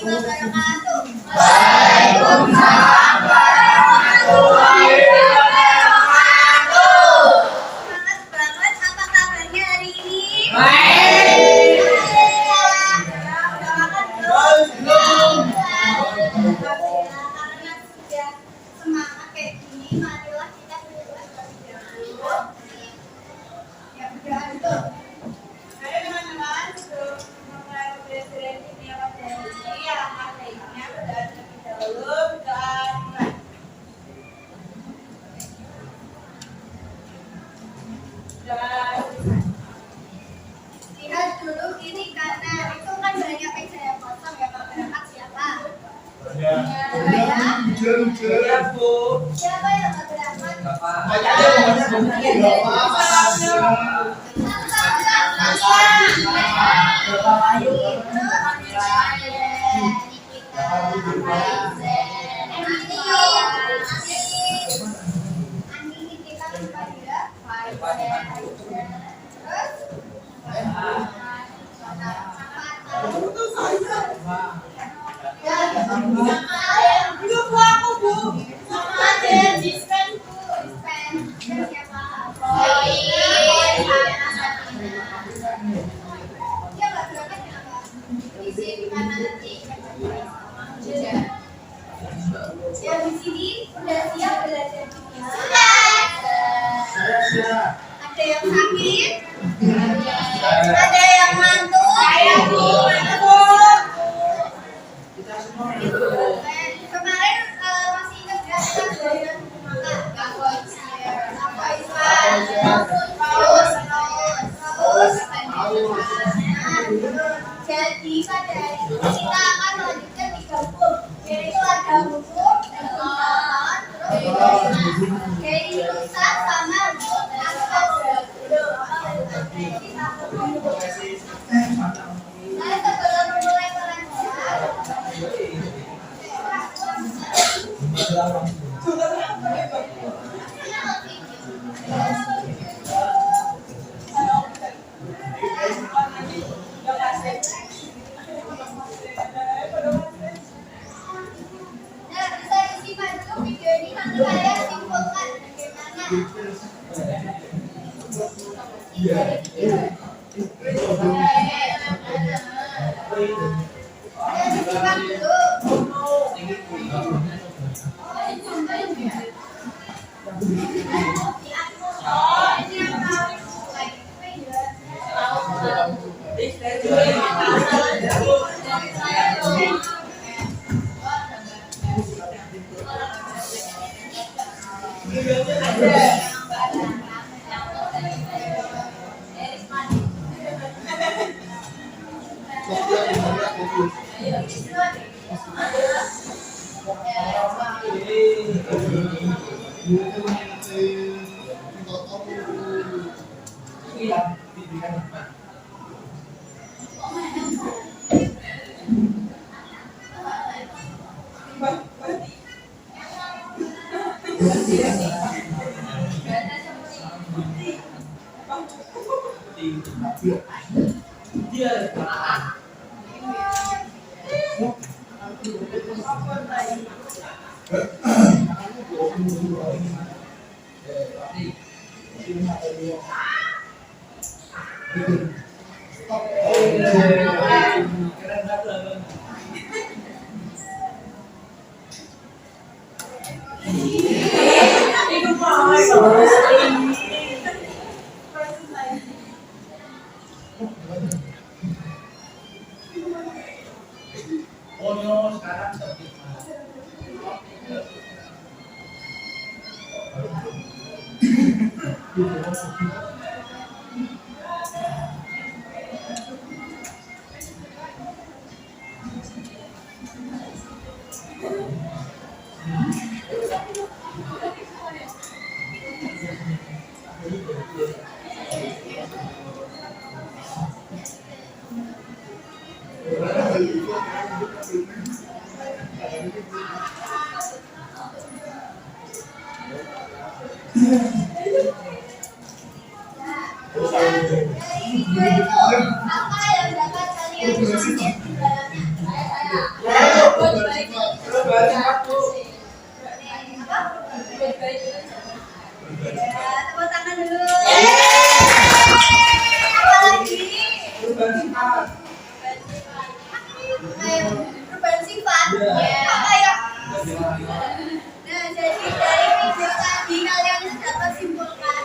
wabarakatuh. Waalaikumsalam warahmatullahi wabarakatuh. Semangat banget, apa kabarnya hari ini? Baik. Udah makan belum? Karena sudah semangat kayak gini, marilah kita berdoa terlebih dahulu. Ya berdoa dulu. Ayo teman-teman, sebelum memulai pembelajaran ini pada hari ini, alangkah baiknya berdoa terlebih dahulu. Berdoa mulai. Lihat dulu ini karena itu kan banyak meja yang kosong ya, Pak berangkat siapa? Ya. Iya, Bu. Siapa yang nggak berangkat? Bapak. Yang di sini udah siap belajar kimia? Ada yang sakit? Ada yang ngantuk? Kemarin masih ingat nggak kita belajar buku makan? Jadi pada hari ini kita akan melanjutkan 3 buku, yaitu ada buku dan pengetahuan, terus dari Ustaz sama buku Asal Saya sebelum memulai pelajaran, bisa disimak dulu video ini, nanti saya simpulkan bagaimana. Disimak dulu. Video itu apa yang dapat kalian lihat di dalamnya? Perubahan sifat. Apa ya? Nah, jadi dari video tadi kalian itu dapat simpulkan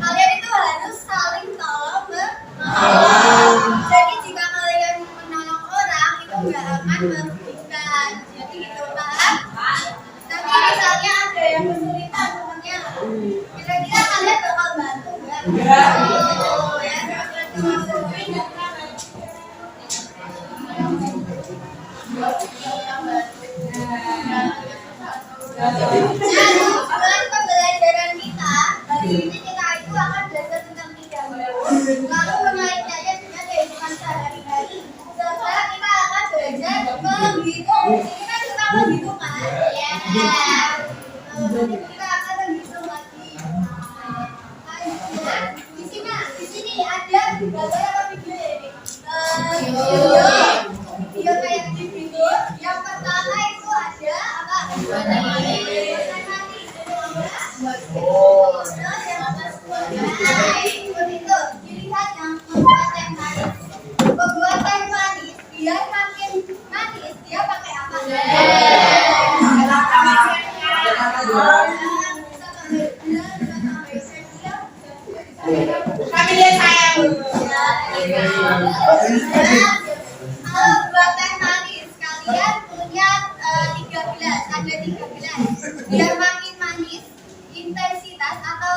kalian itu harus saling tolong menolong. Jadi jika kalian menolong orang itu nggak akan merugikan. Jadi gitu paham? Tapi misalnya ada yang kesulitan temennya, kira-kira kalian bakal bantu nggak? Oh ya, tujuan pembelajaran kita hari ini kita itu akan belajar tentang pidana, lalu mengaitkannya dengan kehidupan sehari-hari, serta kita akan belajar menghitung. Ini kan kita menghitung kan? Jadi kita akan menghitung lagi. Di sini ada gambar apa video ini? Video kayak video. Yang pertama itu ada apa? Itu dilihat yang membuat teh manis. Membuat teh manis biar makin manis dia pakai apa? Kami lihat saya. Kalau buat teh manis kalian punya 3 gelas, ada 3 gelas. Biar makin manis, intensitas atau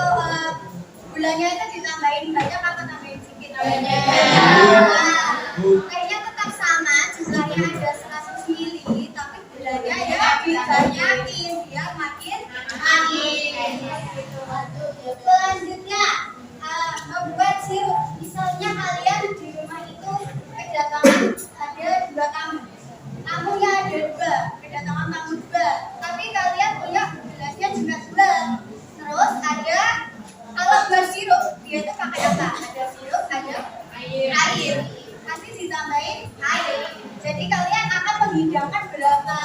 gulanya itu ditambahin banyak atau tambahin sedikit? Kayaknya tetap sama, jumlahnya ada 100 ml, tapi gulanya ya dibanyakin biar makin manis. Selanjutnya membuat sirup. Misalnya kalian di rumah itu kedatangan ada 2 tamu. Tamunya ada 2, kedatangan tamu 2. Tapi kalian punya gelasnya juga 2. Terus ada kalau buat sirup dia itu pakai apa? Ada sirup, ada air. Pasti ditambahin air. Jadi kalian akan menghidangkan berapa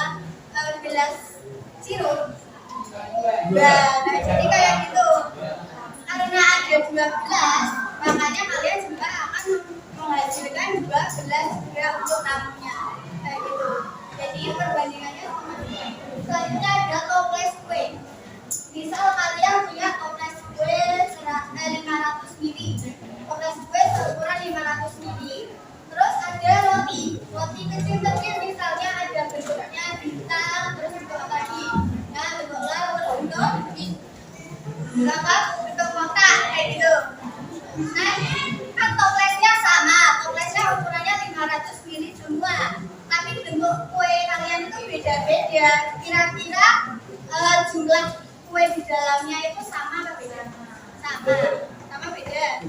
gelas sirup? Nah, jadi kayak gitu. Karena ada 2 gelas, makanya kalian juga akan menghasilkan 2 gelas juga untuk tamunya. Kayak gitu. Jadi perbandingannya sama. Selanjutnya ada toples kue. Misal kalian punya toples kue 500 ml. Toples kue seukuran 500 ml. Terus ada roti. Roti kecil-kecil misalnya ada bentuknya bintang, terus bentuk lagi. Nah, bentuknya bentuk bentuk kotak kayak gitu. Nah, kan toplesnya sama, toplesnya ukurannya 500 ml semua. Tapi bentuk kue kalian itu beda-beda. Kira-kira jumlah kue di dalamnya itu sama atau beda? Sama beda.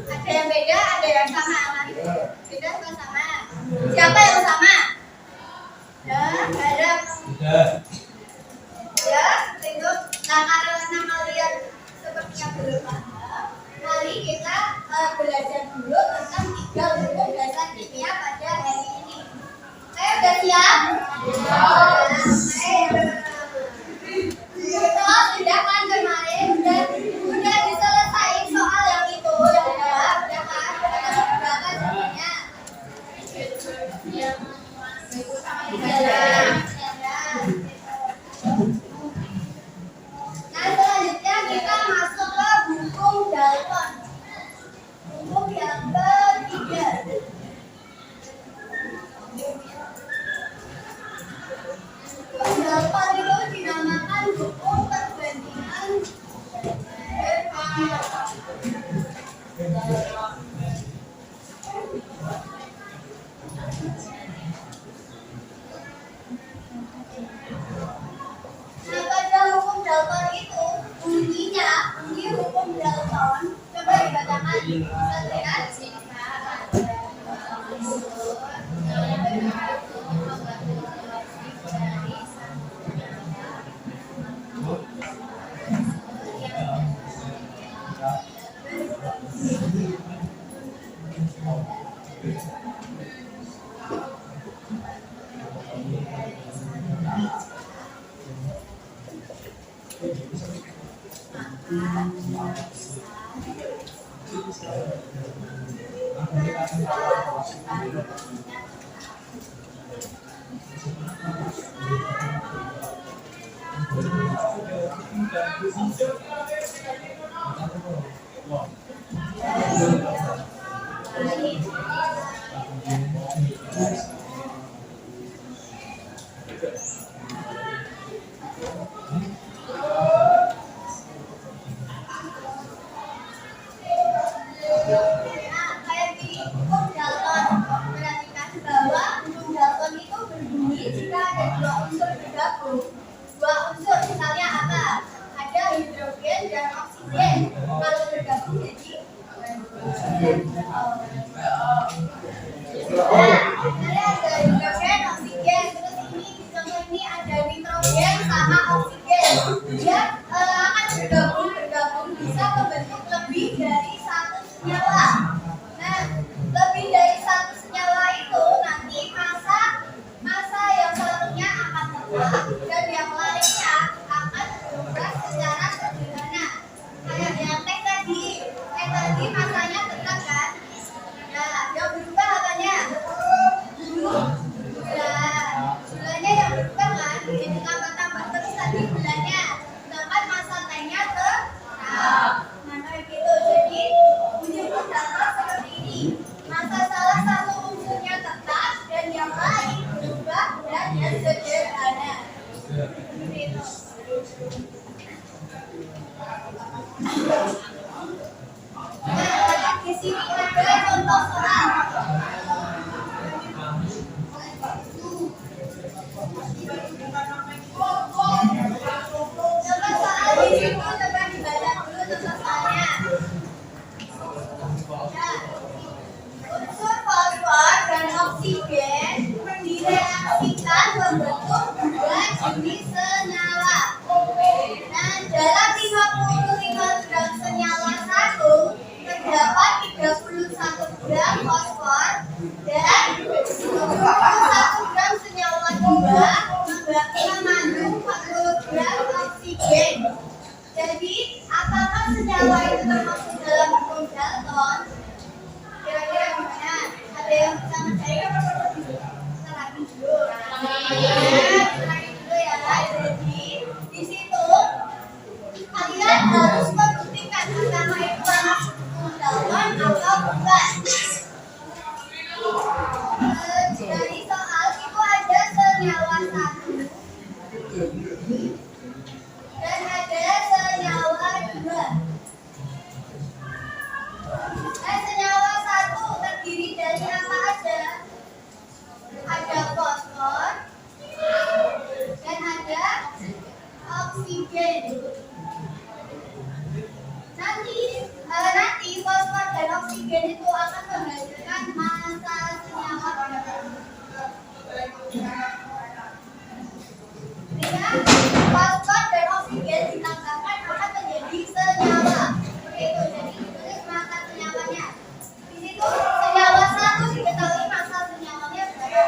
Ada yang beda, ada yang sama. Beda atau sama? Siapa yang sama? Ya, ada. Ya, itu. Nah, karena kalian sepertinya belum paham, mari kita belajar dulu tentang 3 hukum dasar kimia pada hari ini. Saya udah siap? Kita sudah kan kemarin udah diselesaikan soal yang itu ya, udah kan? Berapa jadinya? Nah, selanjutnya kita masuk ke hukum Dalton. Hukum yang ketiga. Hukum Dalton itu dinamakan hukum perbandingan. Nah, pada hukum Dalton itu bunyi hukum Dalton. Coba dibacakan. Bisa lihat di sini. Dua unsur misalnya apa? Ada hidrogen dan oksigen. Kalau bergabung jadi ada hidrogen, oksigen. Terus ini di contoh ini ada nitrogen sama oksigen. Dia akan bergabung bisa membentuk lebih dari satu senyawa. Nah, lebih dari satu senyawa itu nanti massa yang satunya akan tetap dan yang lainnya akan berubah secara sederhana. Kayak yang tadi massanya tetap kan? Nah, yang berubah apanya? Gulanya yang berubah kan? Jadi tambah terus tadi gulanya. Sedangkan massa T-nya tetap. Nah, kayak gitu. Jadi uji-uji data seperti ini. Massa salah satu unsurnya tetap dan yang lain berubah dan yang sederhana. Seperti itu. Nah, di sini ada contoh soal. Contoh soal di situ coba dibaca dulu contoh soalnya. Nah, unsur fosfor dan oksigen direaksikan membentuk dua jenis senyawa. Nah, dalam 55 gram senyawa satu terdapat 31 gram fosfor dan 21 gram senyawa dua mengandung 40 gram oksigen. Jadi, apakah senyawa itu termasuk dalam hukum Dalton? Kira-kira gimana? Ada yang bisa ngecek? Kita lagi dulu. Jadi, di situ kalian harus membuktikan senyawa itu termasuk hukum Dalton atau bukan. Dari soal itu ada senyawa satu dan ada senyawa dua. Senyawa satu terdiri dari apa aja? Ada fosfor dan ada oksigen. Nanti fosfor dan oksigen itu akan menghasilkan massa senyawa berapa? Fosfor dan oksigen ditambahkan akan menjadi senyawa. Seperti itu. Jadi ditulis massa senyawanya. Di situ senyawa satu diketahui massa senyawanya berapa?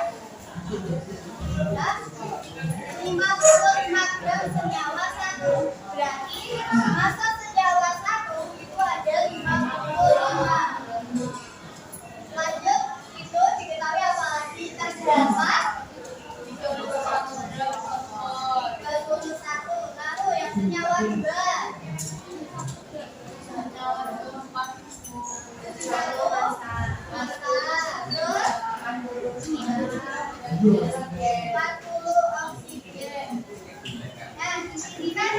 55 gram senyawa satu. Berarti massa senyawa satu itu ada 55. Lanjut, itu diketahui apa lagi? Terdapat 21. Lalu yang senyawa dua. Terus 40 oksigen. Nah, di sini kan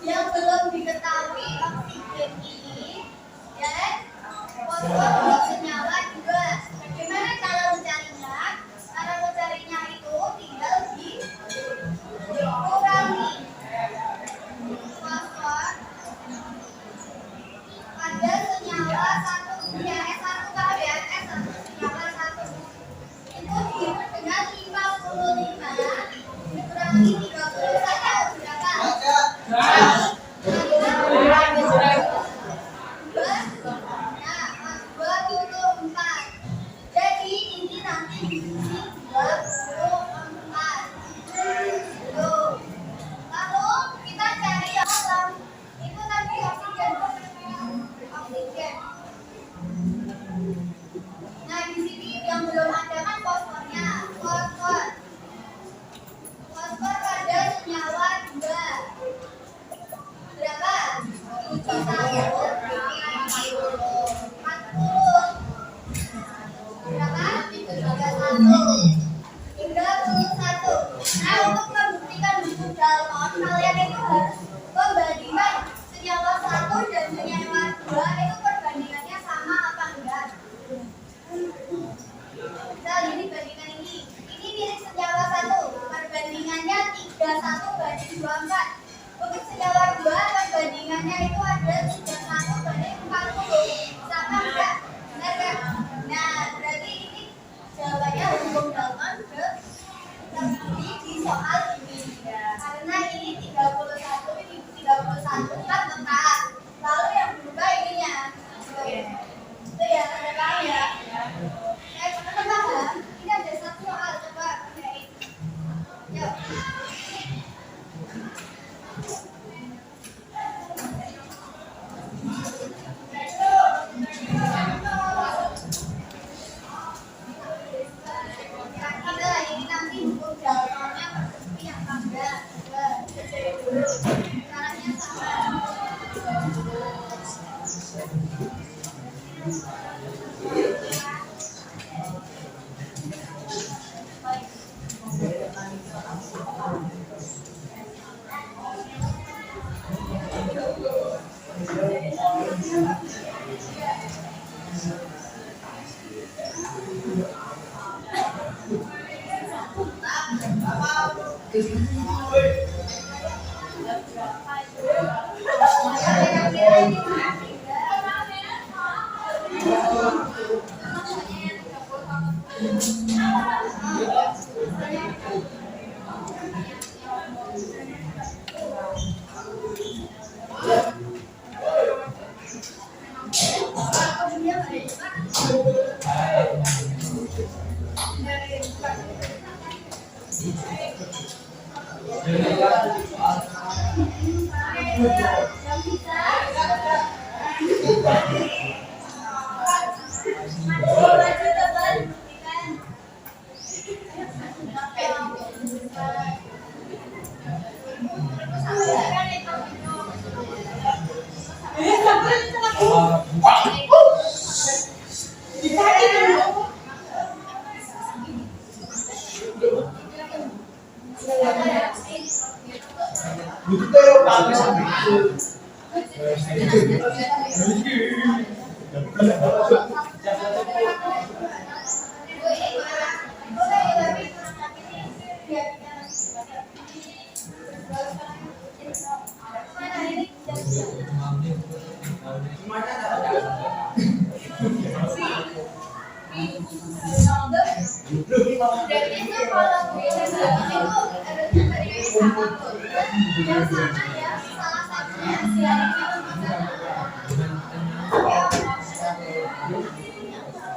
yang belum diketahui oksigen ini dan fosfor untuk senyawa dua. Bagaimana cara mencarinya? Cara mencarinya itu tinggal dikurangi fosfor pada senyawa satu. Ya, S1 kalau ya S1 senyawa satu itu dihitung dengan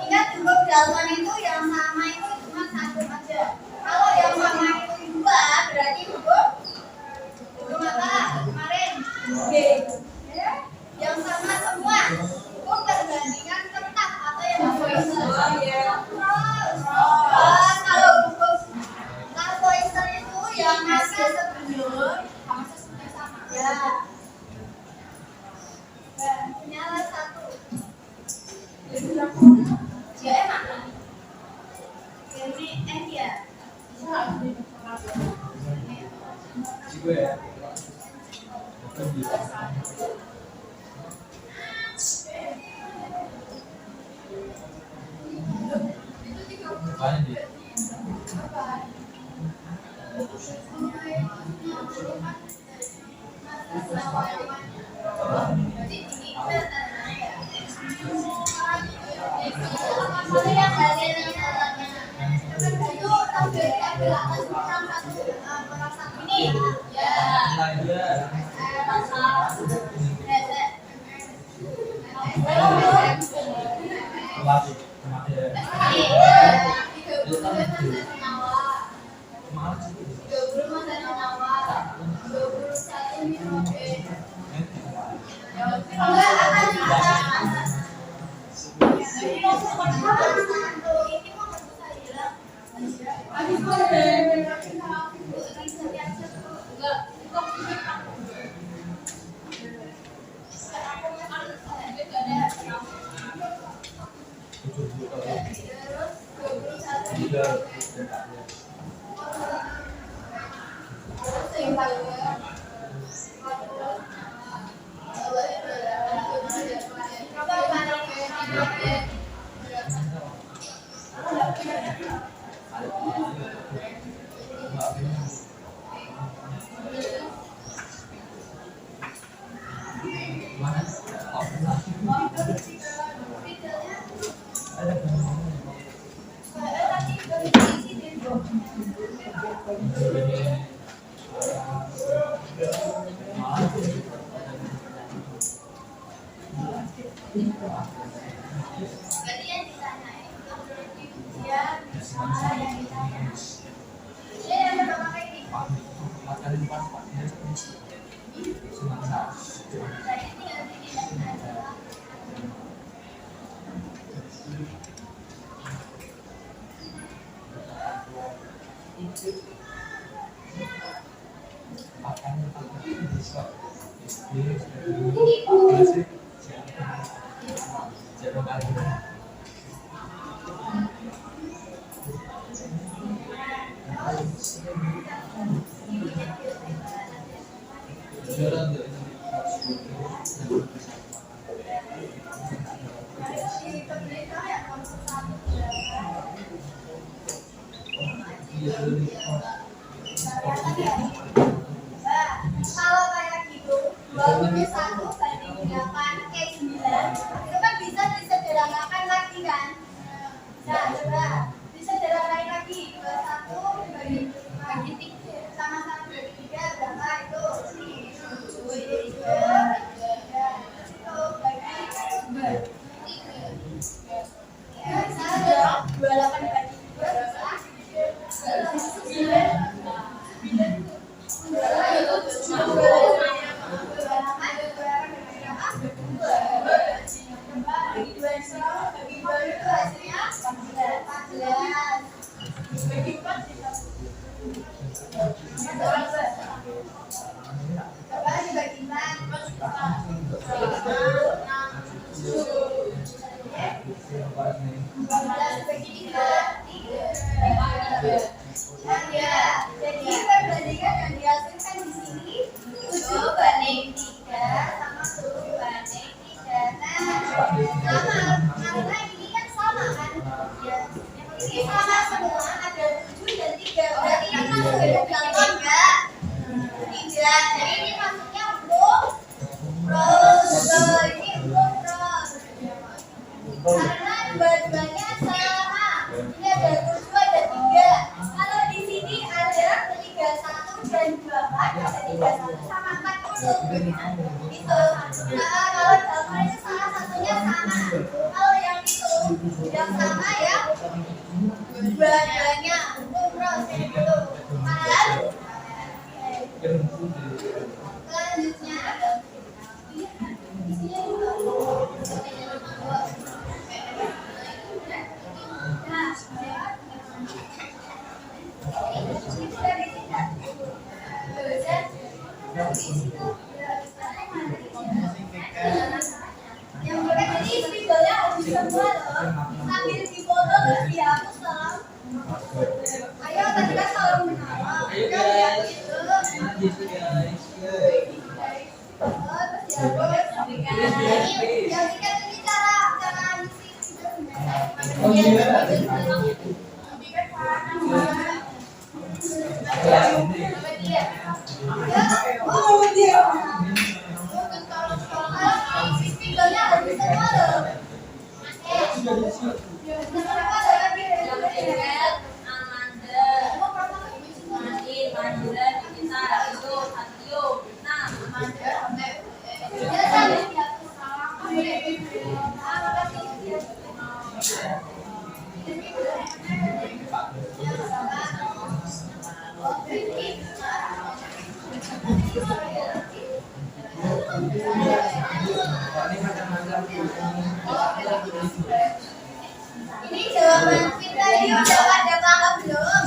Ingat juga jawaban itu yang sama itu cuma satu aja. Kalau yang sama itu dua, berarti hukum apa kemarin? B. Yang sama semua hukum perbandingan tetap atau yang Poisson. Kalau Poisson itu yang masa sebelum masa sudah sama. Ya. Nyala satu. Ya enak. Ini ya. kelihatan ya? Nah, kalau kayak gitu 21/8 kayak 9 itu kan bisa disederhanakan lagi kan? Nah, coba disederhanakan lagi 21/3 sama 1/3 berapa itu? 7/3 itu bagi 3. Ya, salah dong. 28/2 bisa jadi perbandingan yang dihasilkan di sini 7/3 sama 10/3. Nah, sama karena ini kan sama kan? Ya, ini sama semua ada 7 dan 3. Berarti kan masuk ke dalam 3. Jadi ini masuknya untuk cross. Ini untuk cross. Karena dua-duanya sama. Ini ada 7 ada 3. Kalau di sini ada 31 dan 24 ada 31 sama 40. Gitu. Nah, kalau dalam itu salah satunya sama. Kalau yang itu yang sama ya dua-duanya untuk cross kayak gitu. Selanjutnya yang boleh jadi spidolnya harus semua loh, sambil dipoto terus dihapus loh. Ayo tadi kan kalau menawa kita lihat itu yang kita ini cara ini jawaban kita ini udah pada paham belum?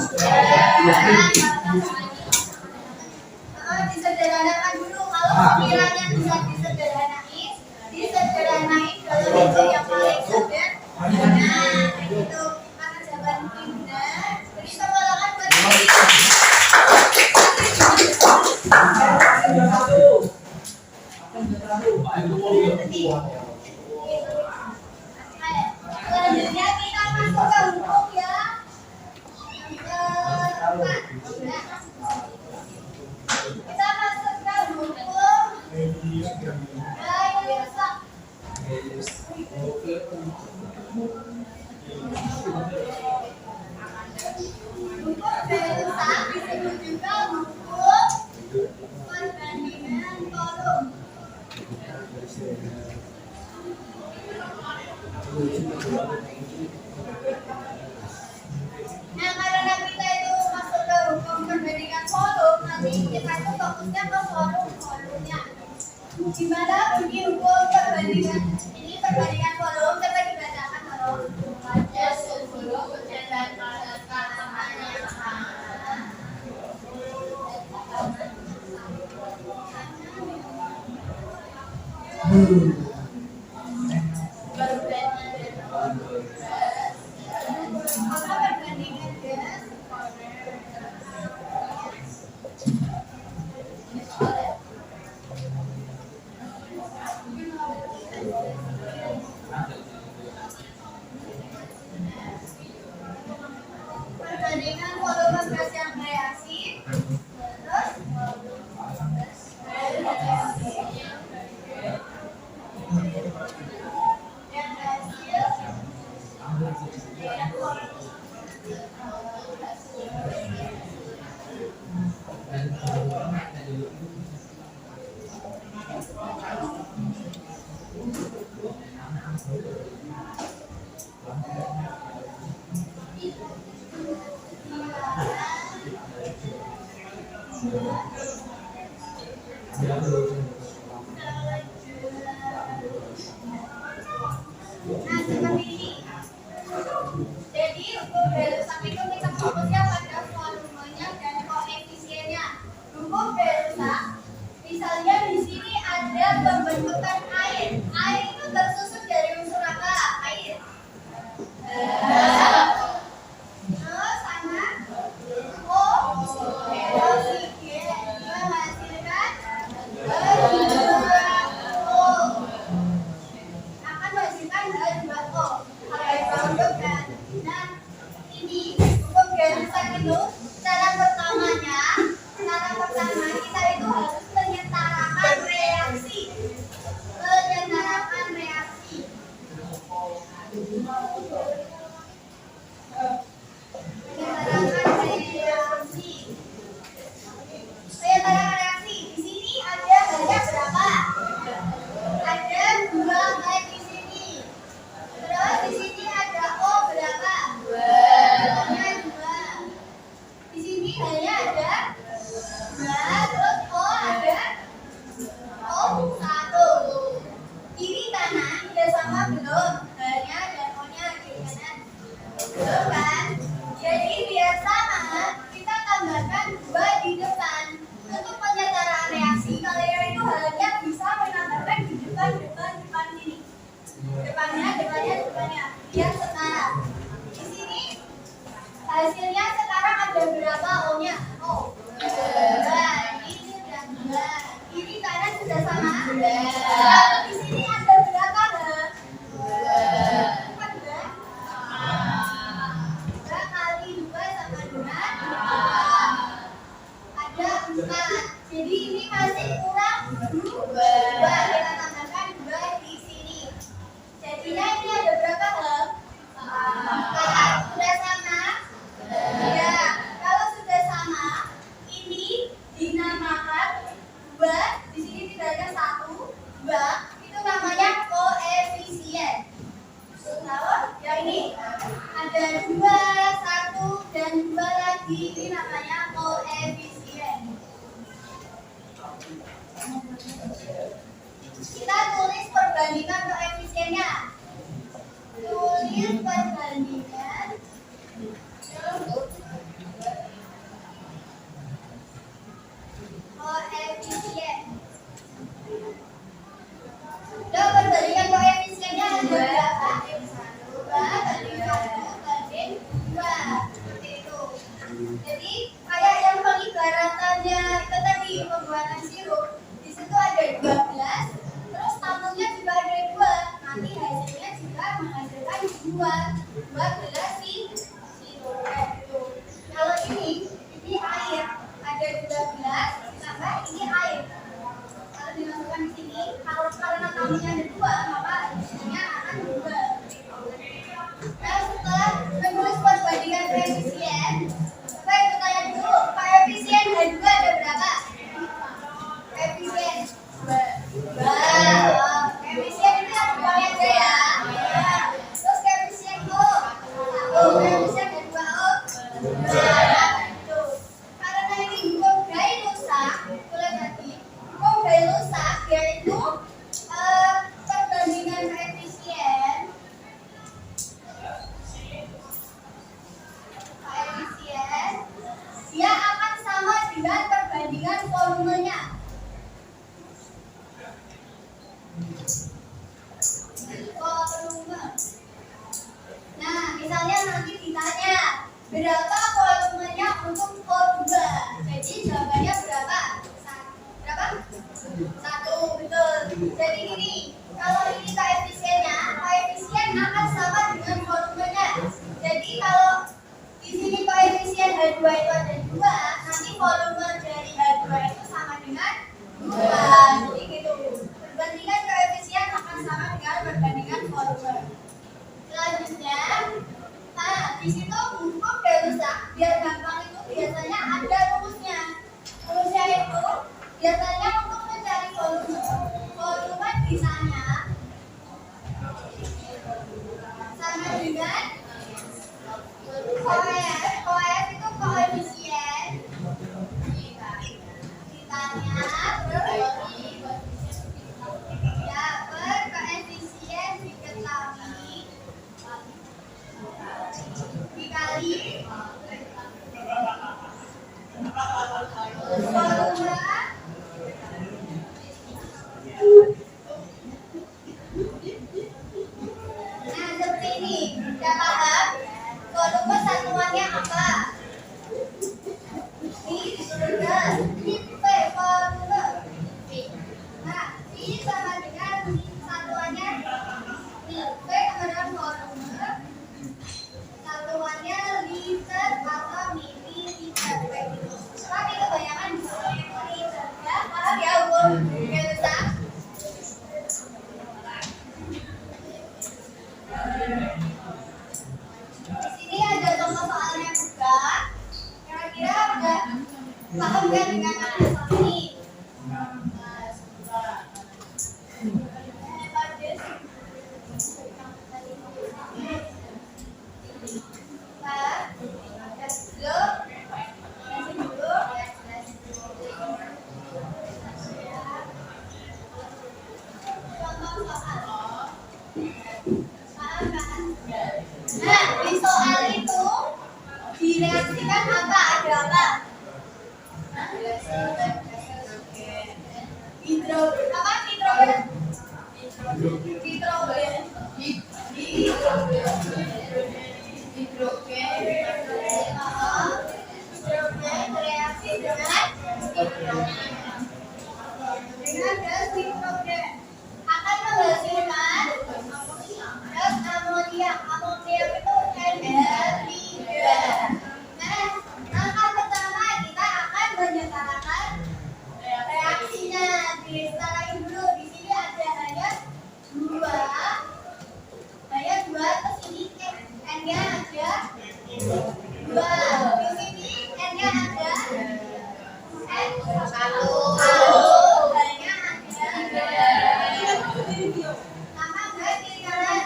Disederhanakan dulu. Kalau pemikirannya bisa disederhanain dalam bentuk yang paling sederhana. Itu karena jawaban benar. Beri tepuk tangan buat selanjutnya kita masuk ke hukum ya. Kita masuk ke hukum gaya rusak. Hukum gaya rusak disebut juga hukum perbandingan kolom. Nah, karena kita itu masuk ke hukum perbandingan kolom, nanti kita itu fokusnya ke kolomnya. Gimana bunyi hukum perbandingan ini perbandingan kolom? Coba dibacakan kalau baca sebelum dan pada katamannya sama. Perbandingan volume gas yang reaksi Nah, seperti ini. Jadi untuk B rusak itu kita fokusnya pada volumenya dan koefisiennya. Untuk B rusak, misalnya di sini ada pembentukan air. Air itu tersusun dari unsur apa? Air. Terus sama oksigen menghasilkan H2O. Akan menghasilkan H2O. Hidrogen. Nah, ini untuk garusak itu cara pertama kita itu harus menyetarakan reaksi. Menyetarakan reaksi. Di sini ada harga berapa? Ada 2 baik di sini. Terus di sini ada O berapa? 2. Di sini hanya ada 2, terus O ada O1. Kiri kanan sudah sama belum? Hanya dan O-nya kiri kanan. Belum kan? Jadi biar sama, kita tambahkan 2 di depan. Untuk penyetaraan reaksi, kalian itu hanya bisa menambahkan di depan sini. Depannya biar setara. Di sini hasilnya sekarang ada berapa O-nya? O. 2. Ini sudah 2. Kiri kanan sudah sama? Kalau di sini ada berapa? 2. 2 kali 2 sama dengan 4. Ada 4. Jadi ini masih kurang 2. Kita tambahkan 2 di sini. Jadinya ini ada berapa hal? 4. Sudah sama? Ya. Kalau sudah sama, ini dinamakan 2. Di sini tidak ada 1, 2. Itu namanya koefisien. Tahu? Ya ini ada 2, 1 dan 2 lagi. Ini namanya koefisien. Kita tulis perbandingan koefisiennya. Tulis perbandingan koefisien. Dan perbandingan koefisiennya ada berapa? 2 banding 1 banding 2. Seperti itu. Jadi kayak yang pengibaratannya itu tadi pembuatan sirup. Di situ ada 12, terus tabungnya juga ada 2. Nanti hasilnya juga menghasilkan 12 sirup kayak gitu. Kalau ini air, ada 12 ditambah ini air. Kalau dimasukkan di sini, kalau karena tabungnya ada 2, maka hasilnya akan 2. Nah, setelah menulis perbandingan koefisien, coba kita tanya dulu, koefisien H2 ada berapa? Koefisien 2. Koefisien itu yang depannya aja ya. Terus koefisien O. Koefisien H2O 2. Karena ini hukum Gay-Lussac, boleh tadi. Hukum Gay-Lussac yaitu perbandingan koefisien dia akan sama dengan perbandingan volumenya. Volume. Nah, misalnya nanti ditanya berapa volumenya untuk O2. Jadi jawabannya berapa? Berapa? 1, betul. Jadi gini, kalau ini koefisien akan sama dengan volumenya. Jadi kalau di sini koefisien H2 itu ada 2, nanti volume dari H2 itu sama dengan 2. Jadi gitu. Perbandingan koefisien akan sama dengan perbandingan volume. Selanjutnya di situ hukum gak rusak. Biar gampang itu biasanya ada rumusnya. Rumusnya itu biasanya untuk mencari volume, volume di sana sama dengan koef itu koefisien ditanya ya per koefisien diketahui dikali volume. Nah, seperti ini. Udah paham? Volume satuannya apa? Ini dituliskan. V volume. Nah, ini sama dengan satuannya. V sama dengan volume. Satuannya liter atau mililiter. Tapi kebanyakan di liter. Ya, paham ya hukum? Gak usah. Di sini ada contoh soalnya juga. Kira-kira udah paham kan dengan soal ini? Nah, di soal itu direaksikan apa? Ada apa? Nitrogen. Hidrogen bereaksi dengan gas nitrogen akan menghasilkan gas amoniak. Amoniak itu NH3. Nah, langkah pertama kita akan menyetarakan reaksinya. Disetarain dulu. Di sini ada hanya dua. Terus ini N-nya ada dua. Di sini N-nya ada satu. N-nya ada sama enggak kiri kanan?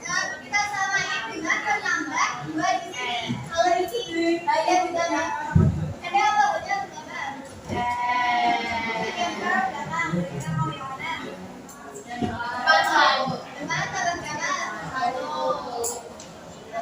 Nah, kita samain dengan penambah dua di sini. Kalau ini banyak ditambah. Ada apa? Banyak ditambah. Yang berapa? Kita mau yang mana? Depan tambah berapa? 1.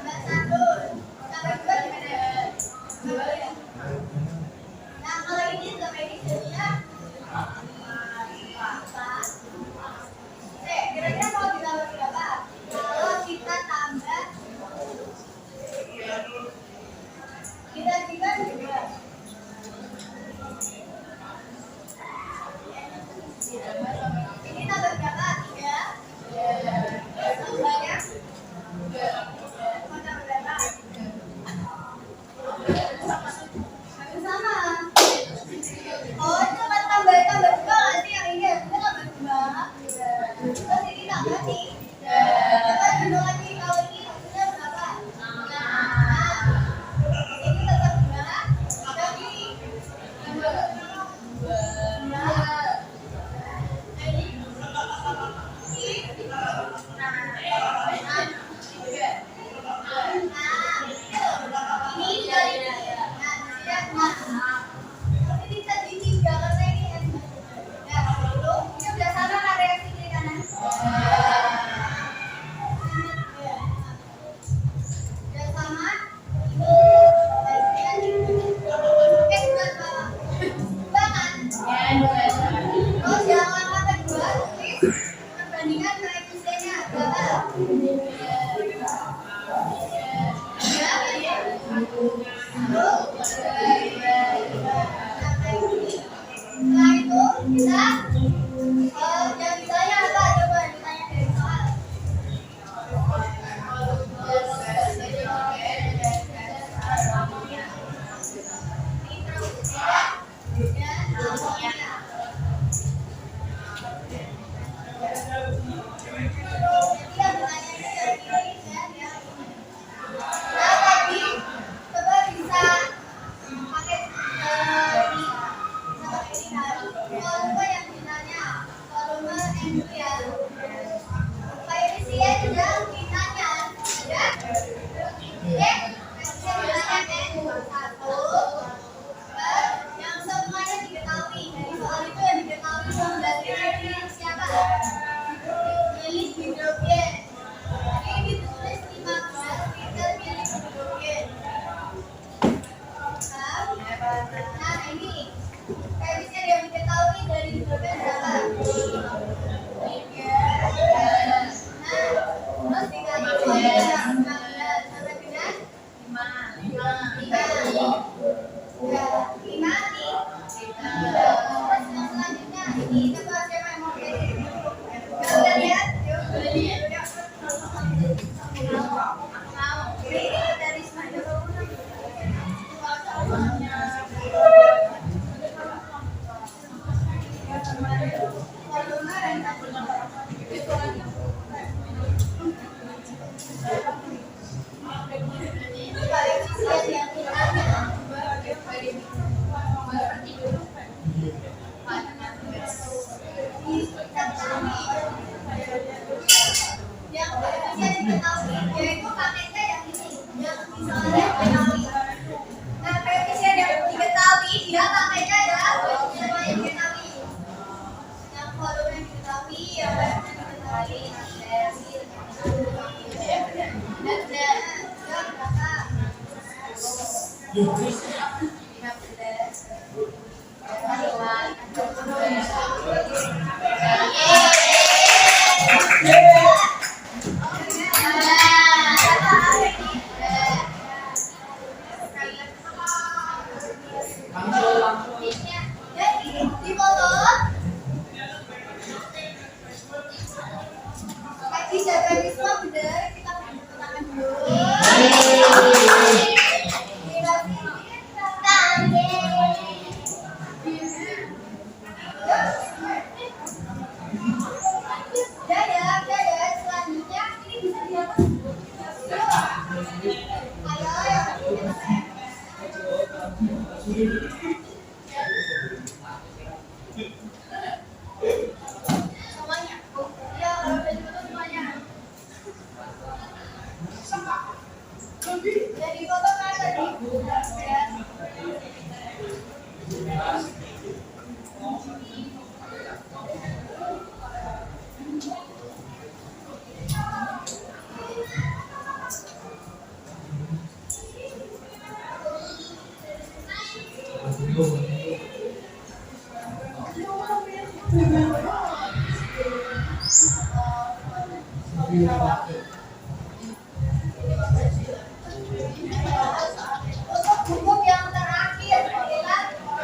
Cukup yang terakhir,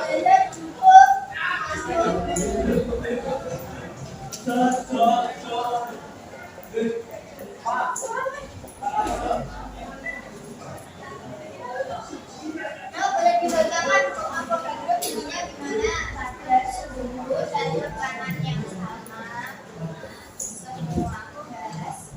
kita cukup. Boleh dibacakan avogadro bunyinya gimana? Pada suhu dan tekanan yang sama, semua gas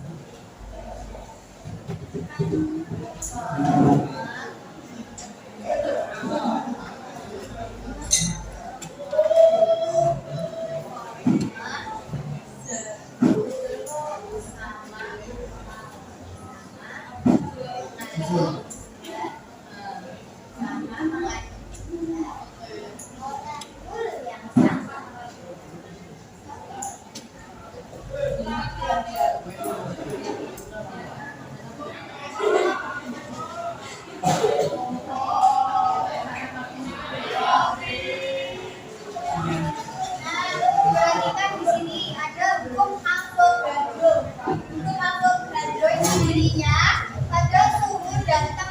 perhatikan di sini ada hukum Avogadro. Hukum Avogadro itu dirinya pada suhu dan tekanan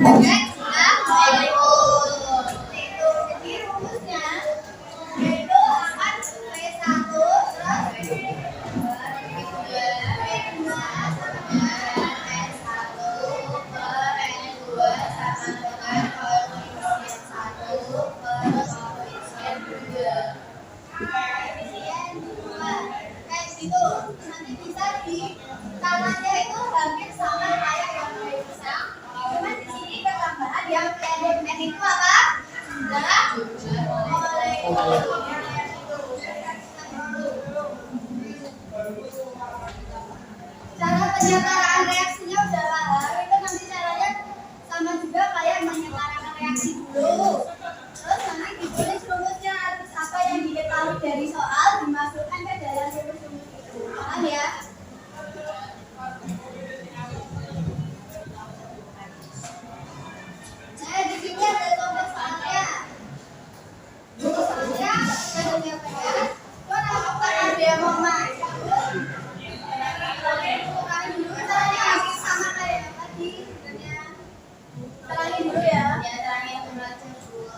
juga molekul. Itu jadi rumusnya yaitu akan P1 terus P2 sama dengan N1 per N2 sama dengan koefisien 1 per koefisien 2. Koefisien 2 kayak gitu. Nanti bisa di tangannya itu hampir sama kayak yang bisa. Cuma di sini ketambahan yang N itu apa? Molekul. Cara penyetaraan reaksinya udah paham, itu nanti caranya sama juga kayak menyetarakan reaksi dulu. Terus nanti ditulis rumusnya, terus apa yang diketahui dari soal dimasukkan ke dalam rumus itu. Paham ya? Nah, di sini ada contoh soalnya. Soalnya ada siapa ya? Kok nampak ada yang mau maju? Sama kayak tadi, terangin dulu ya. Ya, terangin dulu aja dulu.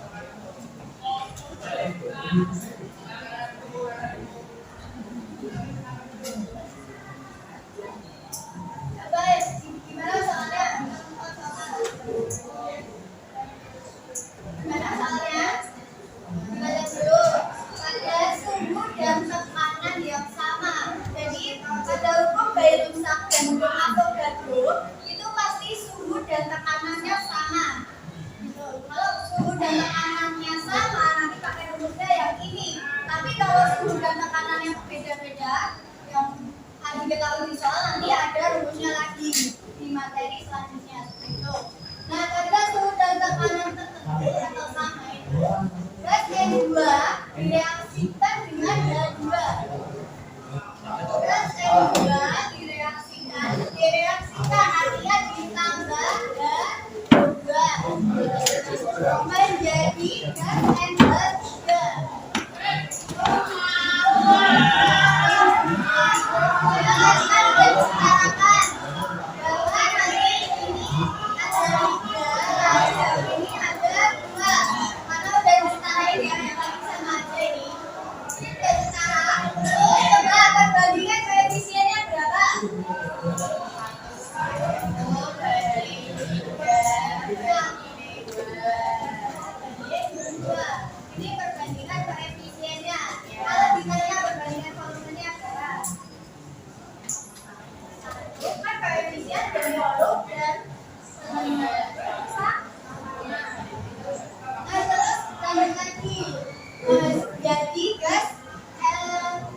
Baik, gimana soalnya? Gimana soalnya? Baca dulu. Pada suhu dan tekanan yang sama. Jadi pada hukum Weierstrass dan hukum Avogadro itu pasti suhu dan tekanannya sama. Gitu. Kalau suhu dan tekanannya sama, nanti pakai rumusnya yang ini. Tapi kalau suhu dan tekanannya beda-beda, yang diketahui di soal nanti ada rumusnya lagi di materi selanjutnya. Gitu. Nah, pada suhu dan tekanan tertentu atau sama itu, gas N2 direaksikan dengan H2. Gas N2 direaksikan artinya ditambah H2 menjadi gas NH3. Ini perbandingan koefisiennya. Kalau ditanya perbandingan volumenya berapa? Kan koefisien dari volum dan terus tambah lagi. Jadi gas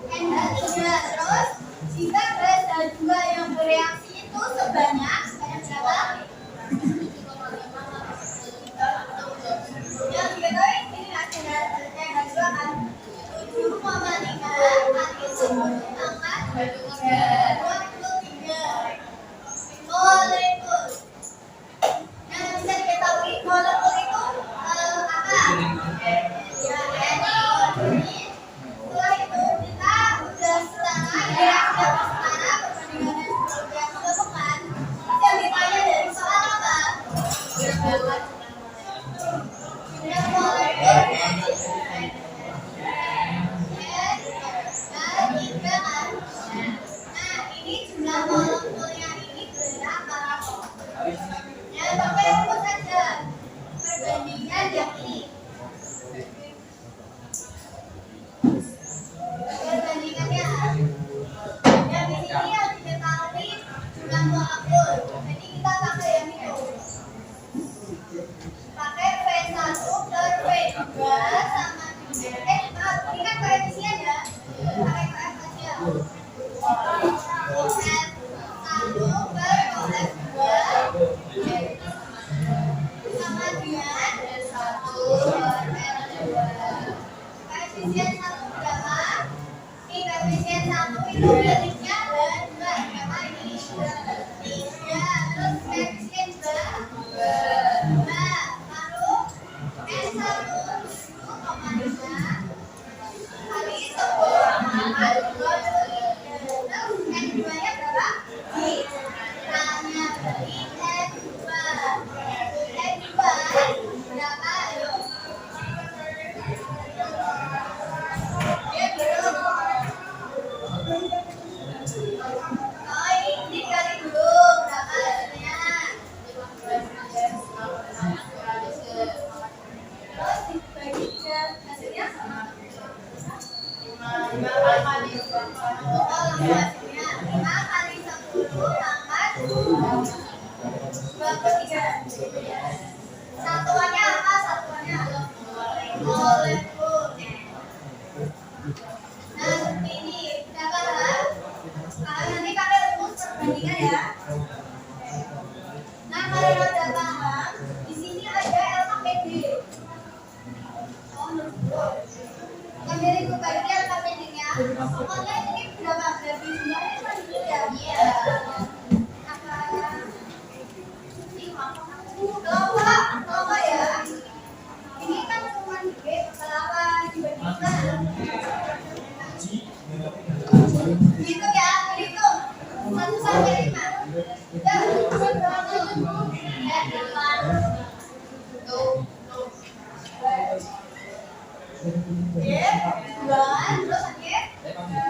NH3 terus jika gas H2 yang bereaksi itu sebanyak berapa? Yang diketahui ini hasilnya H2 kan 7,5 kali 10 tambah 23 molekul. Yang bisa diketahui molekul itu apa? Ya, N. Setelah itu kita udah setara ya, setara perbandingannya sebelumnya bukan. Yang ditanya dari soal apa? 5 kali 10 pangkat 23. Satuannya apa? Satuannya molekul. Nah, seperti ini. Kita bahas. Nanti kalian rumus perbandingan ya. Nah, kalian udah paham. Di sini ada LKPD. Yang dari berbagi LKPD-nya. Pokoknya ini berapa? Berarti jumlahnya cuma dikit ya? Iya. Kelompok ya. Ini kan cuma berapa dibandingkan? Gitu ya, hitung 1 sampai 5. Ya, terus sakit. 3, 4,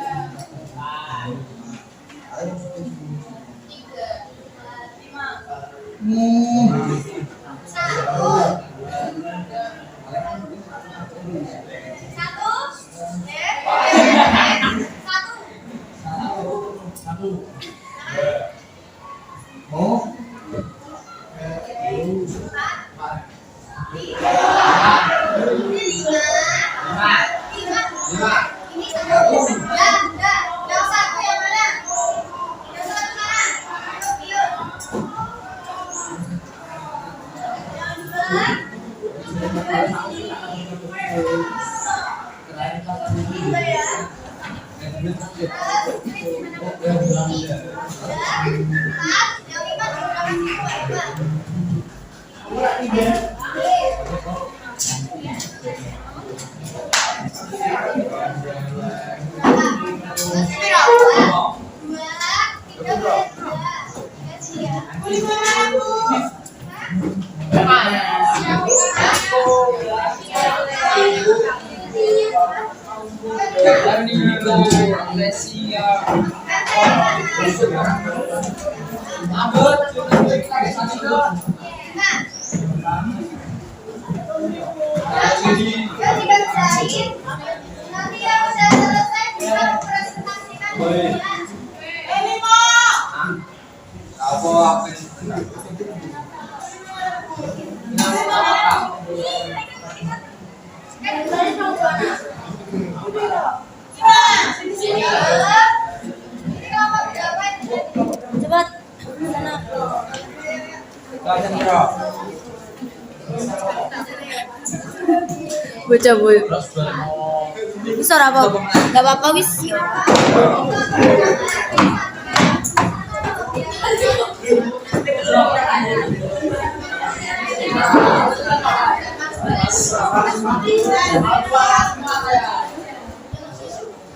5. Nanti yang udah selesai bisa presentasikan. Cepat sana. Bocah boy. Bisa apa? Gak apa-apa wis.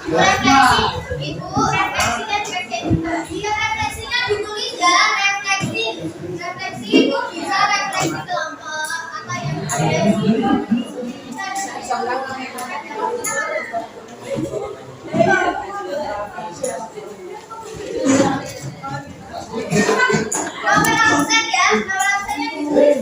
Refleksi, Ibu, refleksi dan kerja juga. Jika refleksinya ditulis ya, refleksi itu bisa refleksi kelompok atau yang refleksi. Nomor absen ya, nomor absennya ditulis.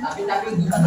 Tapi bukan.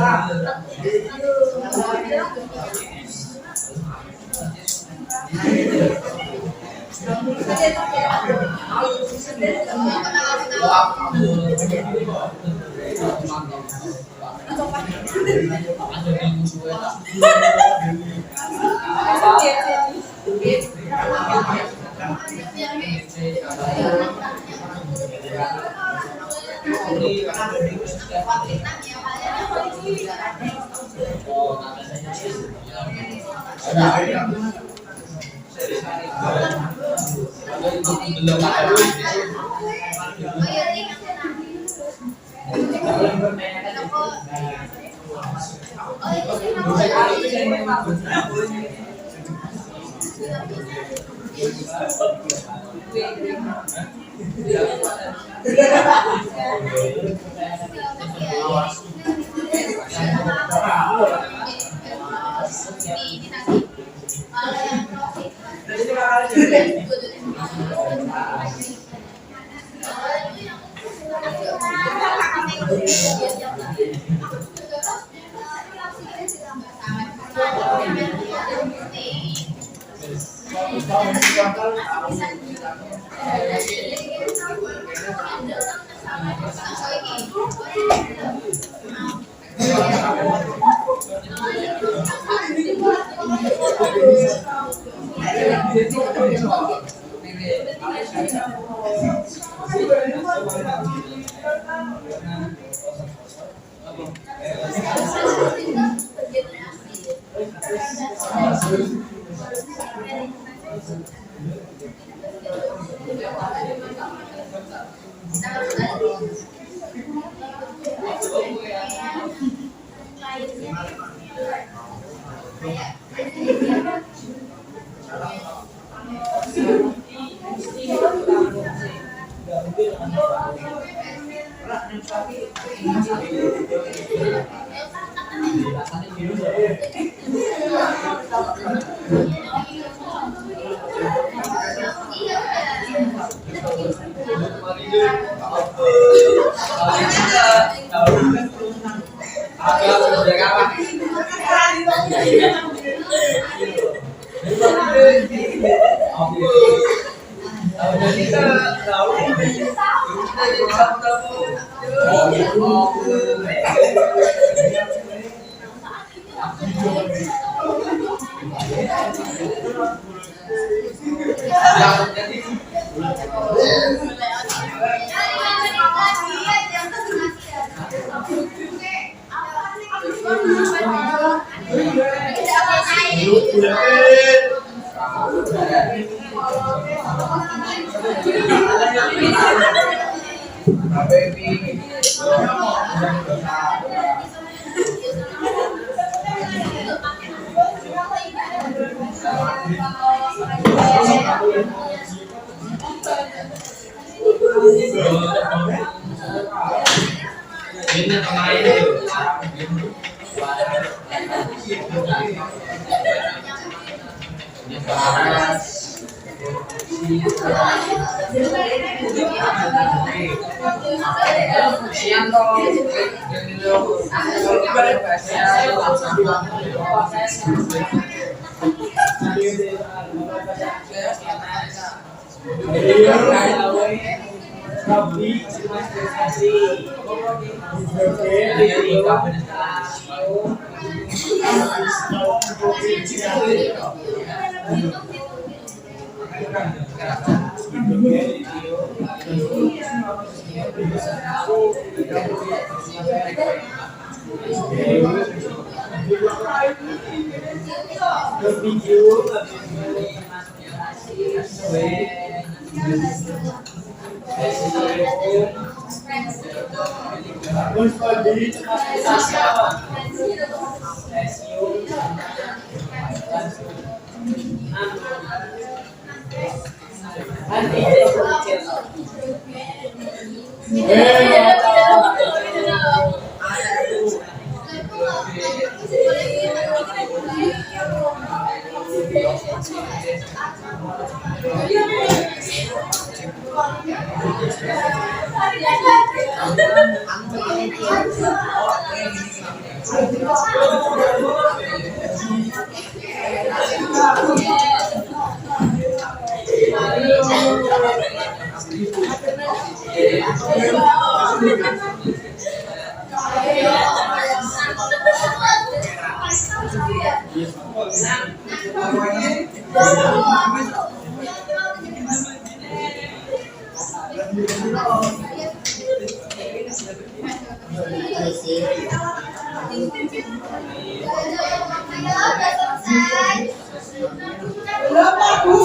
Berapa guru?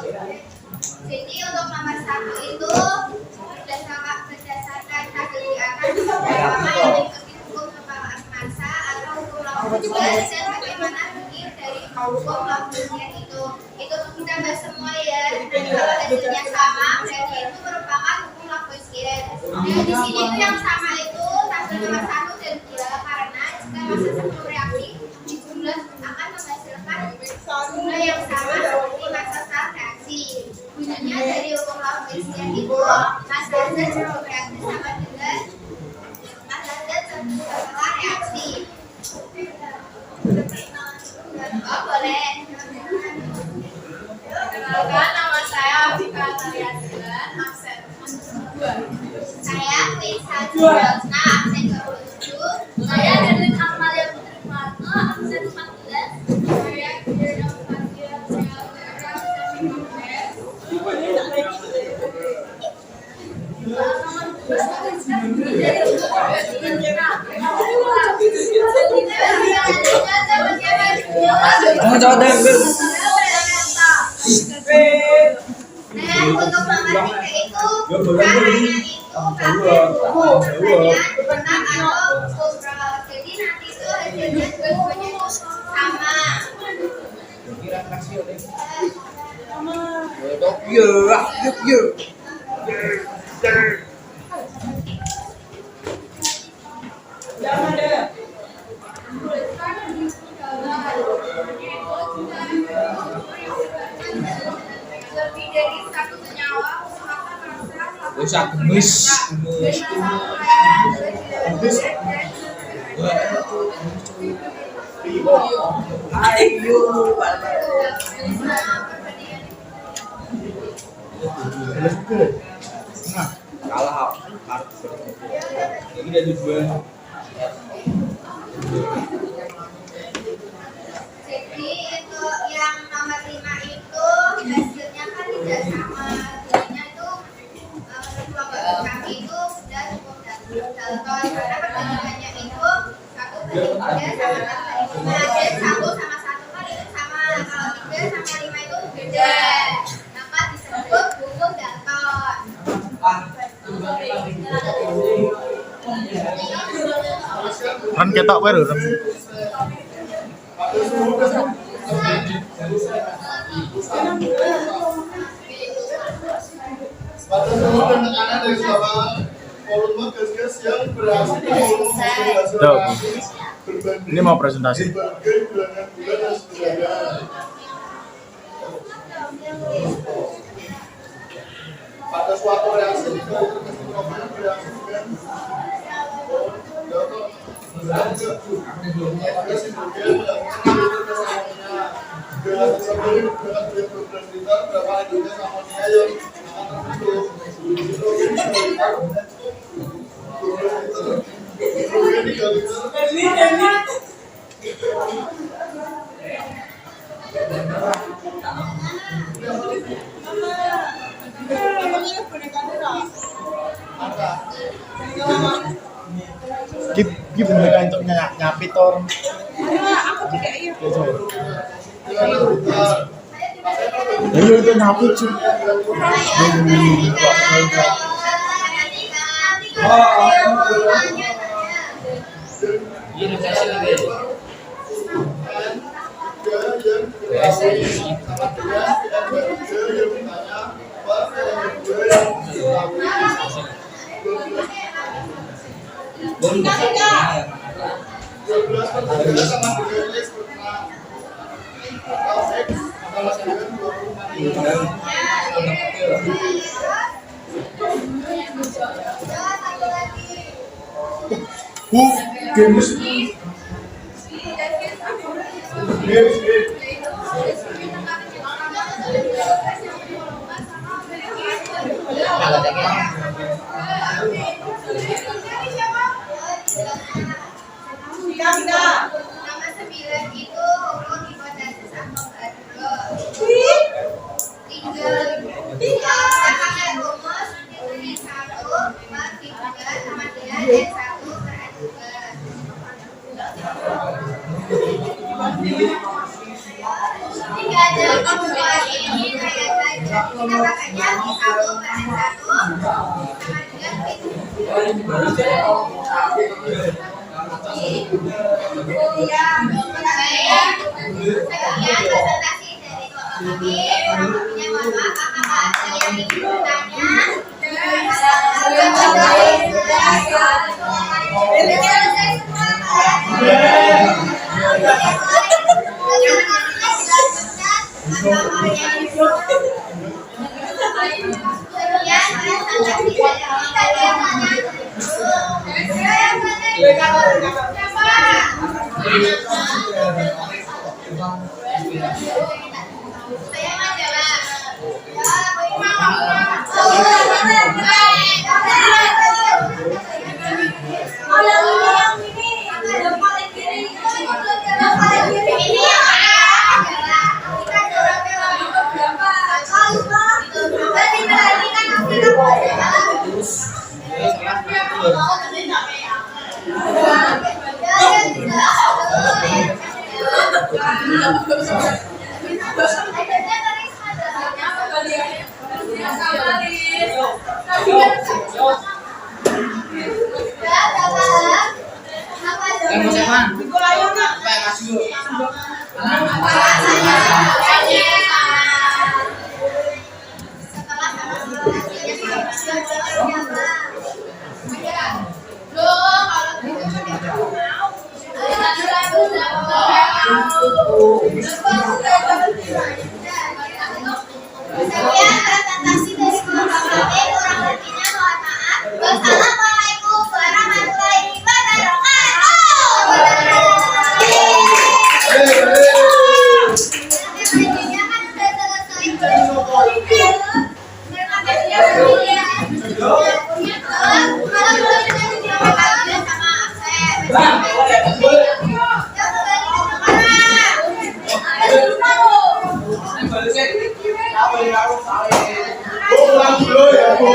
Jadi untuk nomor 1 itu berdasarkan hasil di atas pertama yang mengikuti hukum kepamaan massa atau hukum Lavoisier dan bagaimana begini dari hukum Lavoisier itu kita bahas semua ya. Nanti kalau hasilnya sama berarti itu merupakan hukum Lavoisier. Nah di sini itu yang sama itu hasil nomor 1 dan 2 karena jika massa satu reaksi di jumlah akan menghasilkan jumlah yang sama seperti massa satu reaksi. Gunanya dari hukum Lavoisier itu massa zat sebelum reaksi sama dengan massa zat setelah reaksi. Oh boleh. Kenalkan, nama saya Vika Tariasilan, absen 2. Saya Pisa Jurosna, absen 27. Saya Derlin Amalia Putri Marto, absen 14. Saya Kirana Fatia Cialera, absen 15. Nah, untuk nomor 3 itu caranya itu pakai hukum perbandingan benang atau hukum Brown. Jadi nanti itu hasilnya dua-duanya itu sama. Lebih dari satu senyawa maka massa Usah gemes. Ayo. Kalah. Jadi ada dua. Jadi itu yang nomor 5 itu hasilnya kan tidak sama. Hasilnya itu menurut kelompok kami itu sudah cukup Dalton karena perbandingannya itu 1 banding 3 sama 1 banding 5. Dan 1 sama 1 kan itu sama. Kalau 3 sama 5 itu beda. Maka disebut hukum Dalton. Kan ketok wae lho. Pada suhu dan tekanan dari bawah volume gas-gas yang berhasil menghasilkan Tuh. reaksi berbanding Ini mau presentasi. berbagai bulan-bulan dan sederhana. Pada suatu reaksi mikroben bereaksi dengan pada simbolnya melakukan kesamonnya dengan tersebut dengan berat liter berapa liternya amonia yang akan terbentuk hidrogen 3 liter 12 liter hidrogen 3 liter Ki boneka untuk nyapi tor. Ayo itu nyapi cuy. Ini kasih lagi. Games. Nomor 9 itu hukum hipotesis Avogadro. Tinggal kita pakai rumus N1 per Q3 sama dengan N1 per N2. kita pakainya di 1/1 sama dengan sekian presentasi dari Bapak kami. Kurang lebihnya mohon maaf. Apakah ada yang ingin bertanya? Selesai semua, saya majalah. Sekian presentasi dari Bapak kami. Kurang lebihnya mohon maaf. Wassalamualaikum warahmatullahi Pulang dulu ya, Bu.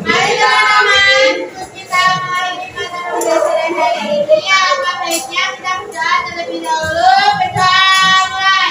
Mari teman-teman, terus kita mulai mata pembelajaran hari ini. Apa baiknya kita berdoa terlebih dahulu. Berdoa mulai.